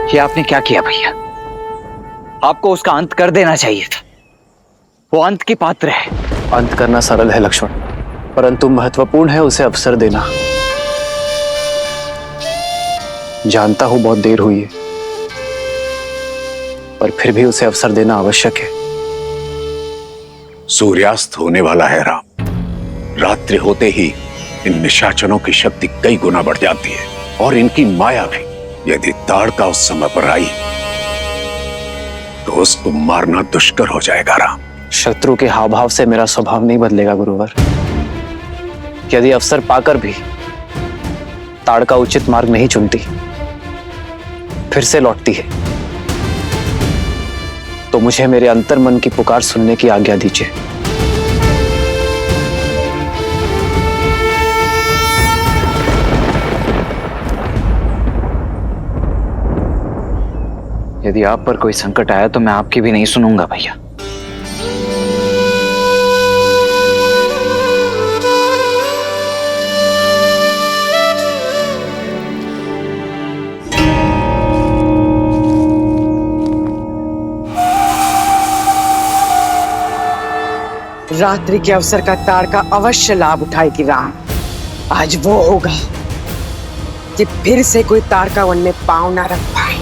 ये आपने क्या किया भैया? आपको उसका अंत कर देना चाहिए था। वो अंत की पात्र है। अंत करना सरल है लक्ष्मण, परंतु महत्वपूर्ण है उसे अवसर देना। जानता हूं बहुत देर हुई है, पर फिर भी उसे अवसर देना आवश्यक है। सूर्यास्त होने वाला है राम। रात्रि होते ही इन निशाचरों की शक्ति कई गुना बढ़ जाती है और इनकी माया भी। यदि ताड़का उस समय पर आई तो उसको मारना दुष्कर हो जाएगा राम। शत्रु के हाव भाव से मेरा स्वभाव नहीं बदलेगा गुरुवर। यदि अवसर पाकर भी ताड़का उचित मार्ग नहीं चुनती, फिर से लौटती है, तो मुझे मेरे अंतर मन की पुकार सुनने की आज्ञा दीजिए। यदि आप पर कोई संकट आया तो मैं आपकी भी नहीं सुनूंगा भैया। रात्रि के अवसर का ताड़का अवश्य लाभ उठाएगी राम। आज वो होगा कि फिर से कोई ताड़का वन में पांव ना रख पाए।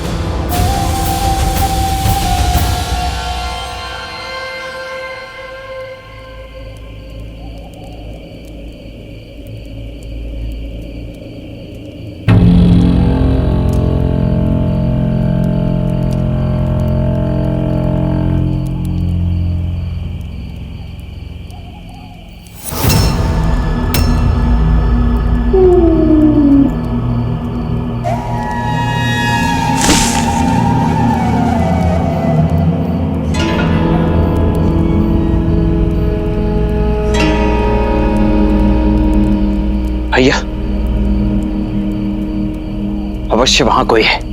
भैया, अवश्य वहां कोई है।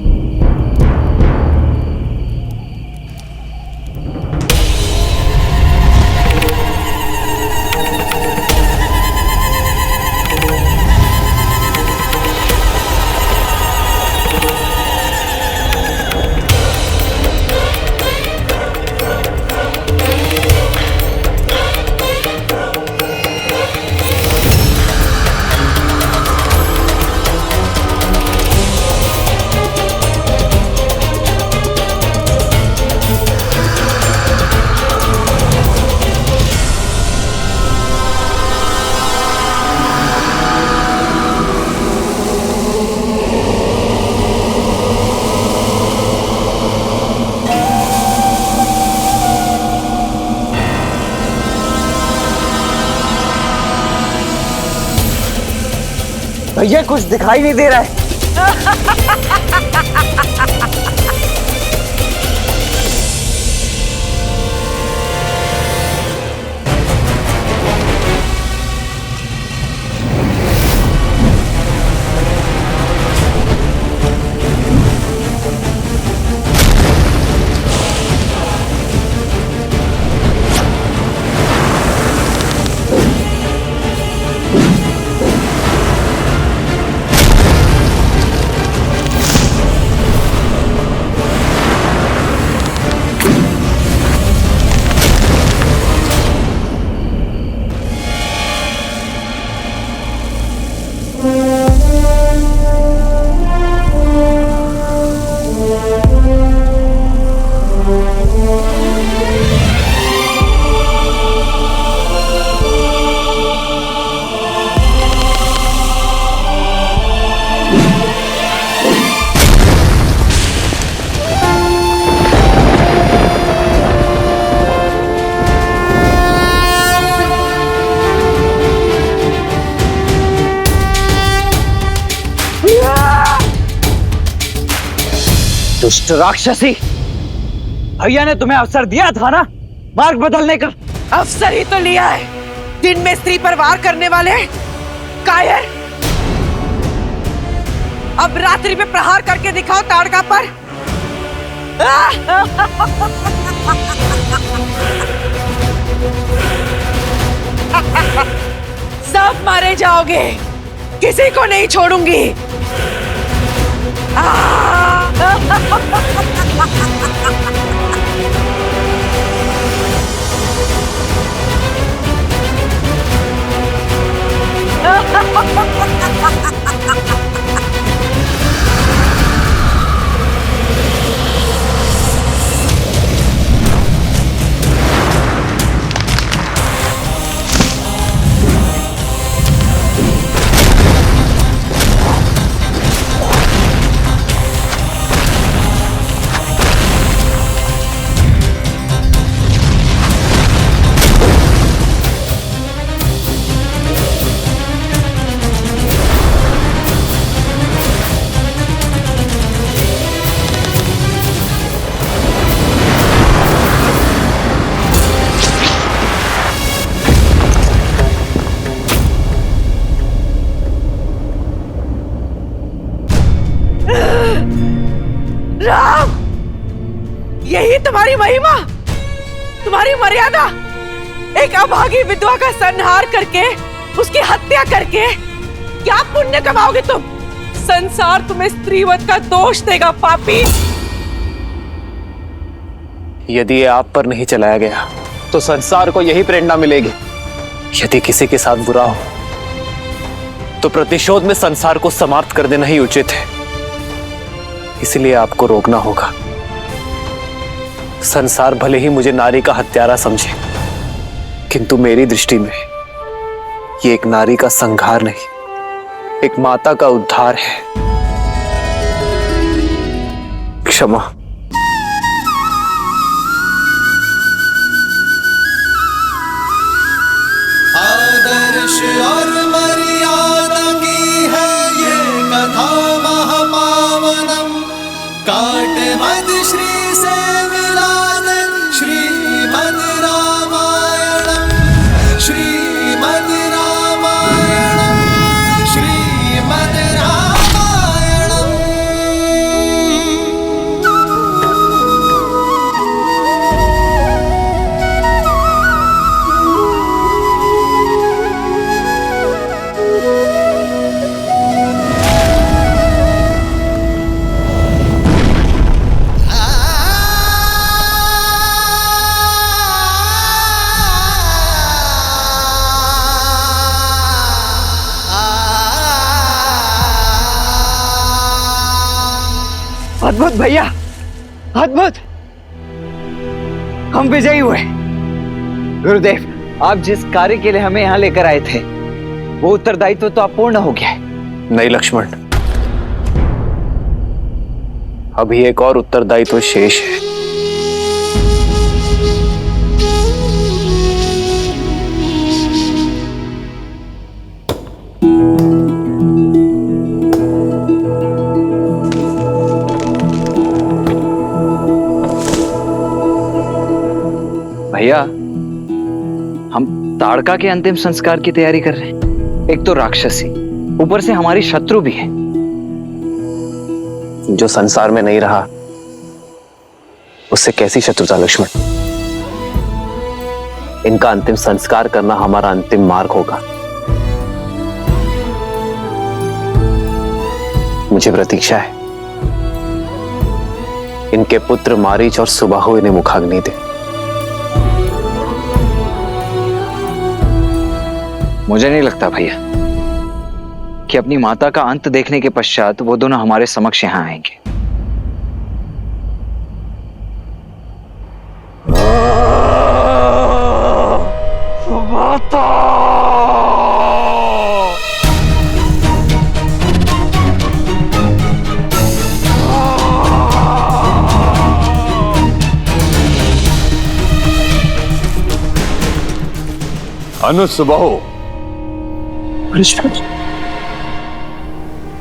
भैया कुछ दिखाई नहीं दे रहा है। दुष्ट राक्षसी, भैया ने तुम्हें अवसर दिया था ना मार्ग बदलने का। अवसर ही तो लिया है। दिन में स्त्री पर वार करने वाले कायर, अब रात्रि में प्रहार करके दिखाओ ताड़का पर। सब मारे जाओगे, किसी को नहीं छोड़ूंगी। राम, यही तुम्हारी महिमा, तुम्हारी मर्यादा। एक अभागी विधवा का संहार करके, उसकी हत्या करके क्या पुण्य कमाओगे तुम? संसार तुम्हें स्त्रीवध का दोष देगा पापी। यदि ये आप पर नहीं चलाया गया तो संसार को यही प्रेरणा मिलेगी। यदि किसी के साथ बुरा हो तो प्रतिशोध में संसार को समाप्त कर देना ही उचित है। इसलिए आपको रोकना होगा। संसार भले ही मुझे नारी का हत्यारा समझे, किंतु मेरी दृष्टि में ये एक नारी का संहार नहीं, एक माता का उद्धार है। क्षमा। आदर्श और मर्यादा की है ये कथा महापावनम। काट मद श्री से मिला दे श्रीमद् रामायणम, श्रीमद् रामायणम, श्रीमद् रामायणम। अद्भुत भैया, अद्भुत। हम विजयी हुए। गुरुदेव, आप जिस कार्य के लिए हमें यहाँ लेकर आए थे वो उत्तरदायित्व तो अब पूर्ण हो गया है। नहीं लक्ष्मण, अभी एक और उत्तरदायित्व शेष है। भैया, हम ताड़का के अंतिम संस्कार की तैयारी कर रहे हैं। एक तो राक्षसी, ऊपर से हमारी शत्रु भी है। जो संसार में नहीं रहा उससे कैसी शत्रुता लक्ष्मण? इनका अंतिम संस्कार करना हमारा अंतिम मार्ग होगा। मुझे प्रतीक्षा है इनके पुत्र मारीच और सुबाहु इन्हें मुखाग्नि दे। मुझे नहीं लगता भैया कि अपनी माता का अंत देखने के पश्चात वो दोनों हमारे समक्ष यहां आएंगे। माता! अनुसुबाहु,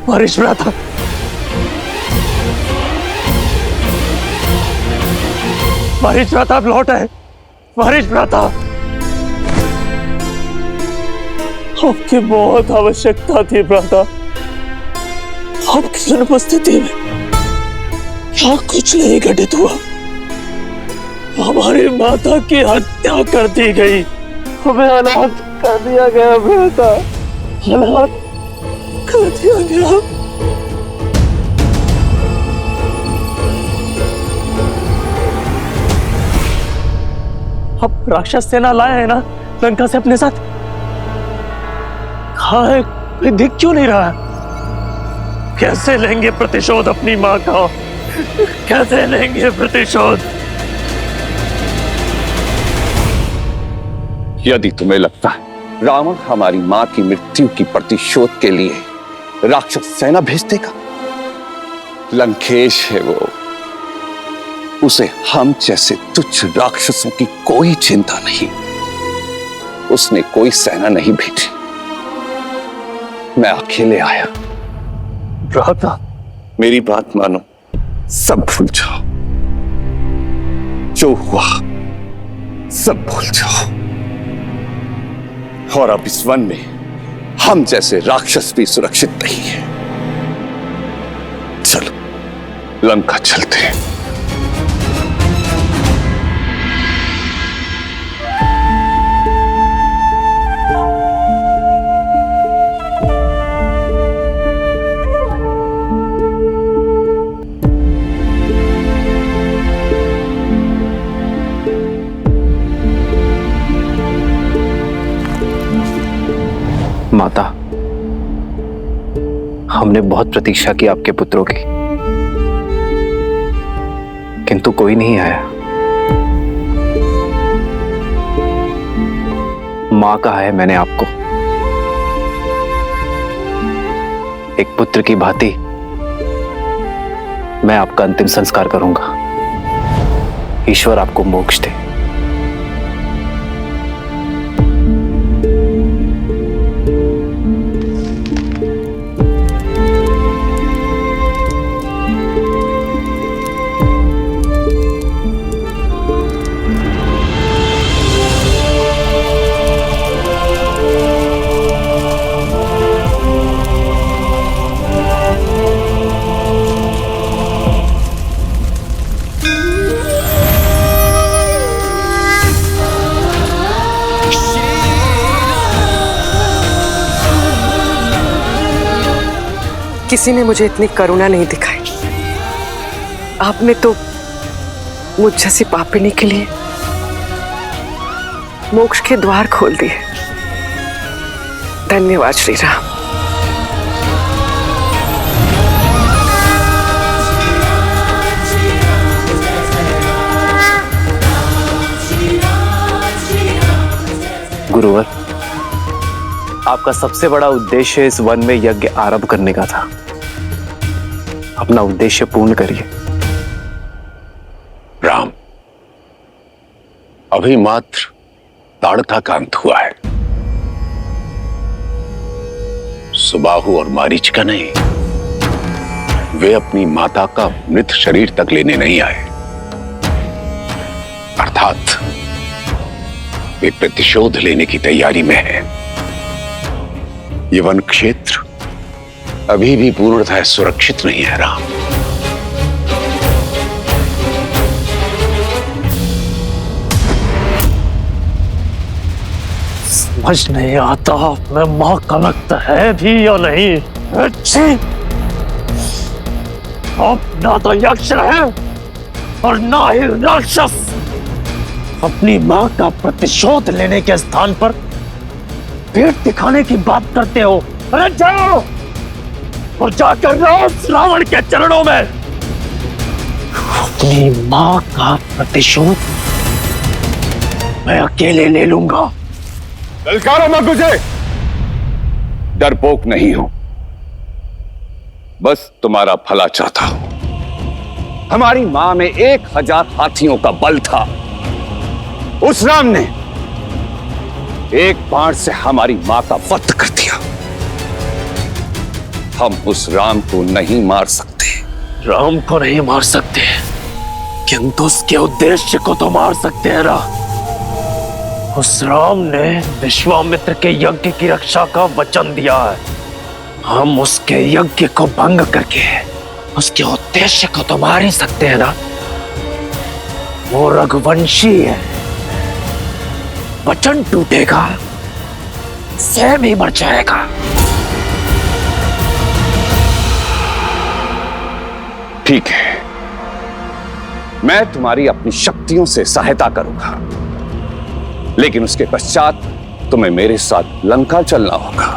मारीच भ्राता, मारीच भ्राता आप लौट आए। मारीच भ्राता, आपकी बहुत आवश्यकता थी भ्राता। आपकी अनुपस्थिति में क्या कुछ नहीं घटित हुआ। हमारी माता की हत्या कर दी गई, हमें अनाथ कर दिया गया भ्राता, अनाथ कर दिया गया। अब राक्षस सेना लाए हैं ना लंका से अपने साथ। कहाँ है? कोई दिख क्यों नहीं रहा? कैसे लेंगे प्रतिशोध अपनी माँ का? कैसे लेंगे प्रतिशोध? यदि तुम्हें लगता है रावण हमारी मां की मृत्यु की प्रतिशोध के लिए राक्षस सेना भेज देगा, लंकेश है वो। उसे हम जैसे तुच्छ राक्षसों की कोई चिंता नहीं। उसने कोई सेना नहीं भेजी, मैं अकेले आया। भ्राता, मेरी बात मानो, सब भूल जाओ। जो हुआ सब भूल जाओ। और अब इस वन में हम जैसे राक्षस भी सुरक्षित नहीं है। चलो लंका चलते हैं। माता, हमने बहुत प्रतीक्षा की आपके पुत्रों की, किंतु कोई नहीं आया। मां कहा है मैंने आपको, एक पुत्र की भांति मैं आपका अंतिम संस्कार करूंगा। ईश्वर आपको मोक्ष दे। किसी ने मुझे इतनी करुणा नहीं दिखाई। आपने तो मुझ जैसी पापिनी के लिए मोक्ष के द्वार खोल दिए। धन्यवाद श्री राम। गुरुवर, आपका सबसे बड़ा उद्देश्य इस वन में यज्ञ आरंभ करने का था। अपना उद्देश्य पूर्ण करिए। राम, अभी मात्र ताड़का का अंत हुआ है, सुबाहु और मारीच का नहीं। वे अपनी माता का मृत शरीर तक लेने नहीं आए, अर्थात वे प्रतिशोध लेने की तैयारी में हैं। ये वन क्षेत्र अभी भी पूर्णतः सुरक्षित नहीं है राम। समझ नहीं आता मैं मां का लगता है भी या नहीं। अच्छी, अब ना तो यक्ष है और ना ही राक्षस। अपनी मां का प्रतिशोध लेने के स्थान पर पेट दिखाने की बात करते हो। अरे जाओ और जाकर रावण के चरणों में अपनी मां का प्रतिशोध मैं अकेले ले लूंगा। ललकारो मत मुझे, डरपोक नहीं हूं, बस तुम्हारा भला चाहता हूं। हमारी मां में 1000 हाथियों का बल था। उस राम ने एक बाण से हमारी मां का वध कर दिया। हम उस राम को नहीं मार सकते। राम को नहीं मार सकते, किंतु उसके उद्देश्य को तो मार सकते हैं ना। उस राम ने विश्वामित्र के यज्ञ की रक्षा का वचन दिया है। हम उसके यज्ञ को भंग करके उसके उद्देश्य को तो मार ही सकते हैं ना। वो रघुवंशी है, वचन टूटेगा, स्वयं ही मर जाएगा। ठीक है, मैं तुम्हारी अपनी शक्तियों से सहायता करूंगा, लेकिन उसके पश्चात तुम्हें मेरे साथ लंका चलना होगा।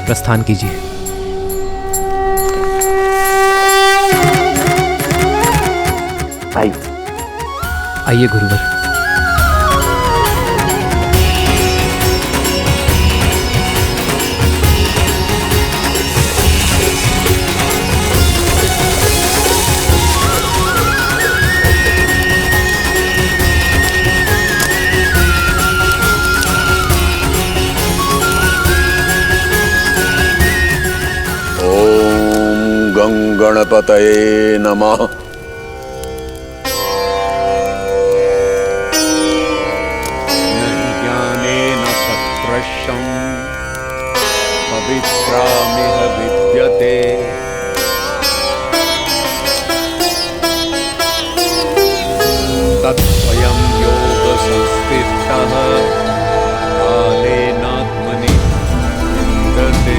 प्रस्थान कीजिए। आइए गुरुवर। ओम गंगणपतये नमः। न ज्ञानेन सदृशं पवित्रामिह विद्यते। तत्स्वयं योगसंस्थितः कालेनात्मनि विन्दते।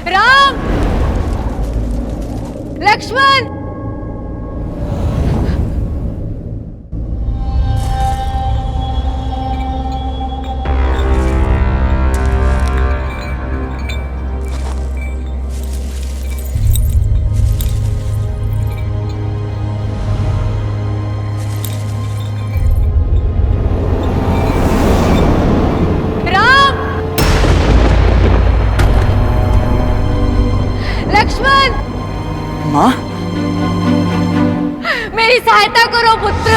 राम, लक्ष्मण, लक्ष्मण, माँ, मेरी सहायता करो पुत्र।